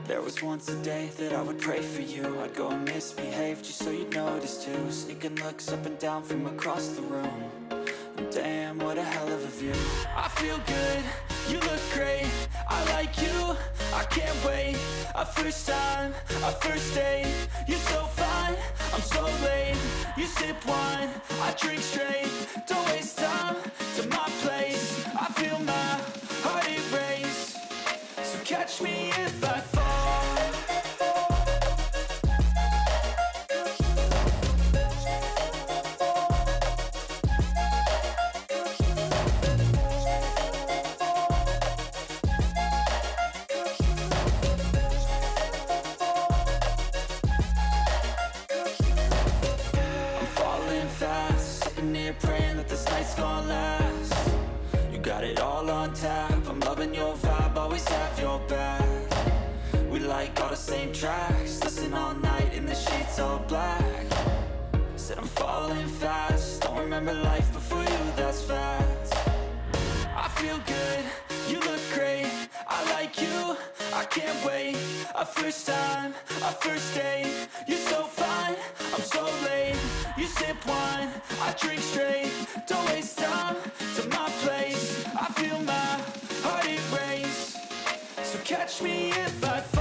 There was once a day that I would pray for you. I'd go and misbehave just so you'd notice too. Sneaking looks up and down from across the room. And damn, what a hell of a view. I feel good, you look great, I like you, I can't wait. A first time, a first date. You're so fine, I'm so late. You sip wine, I drink straight. Don't waste time to my place. I feel my heart erase. So catch me if I fall. Praying that this night's gonna last. You got it all on tap, I'm loving your vibe, always have your back. We like all the same tracks, listen all night in the sheets all black. Said I'm falling fast, don't remember life before you, that's fact. I feel good, you look great, I like you, I can't wait. A first time, a first date. You're so fine, I'm so late. You sip wine, I drink straight. Don't waste time to my place. I feel my heart erase. So catch me if I fall.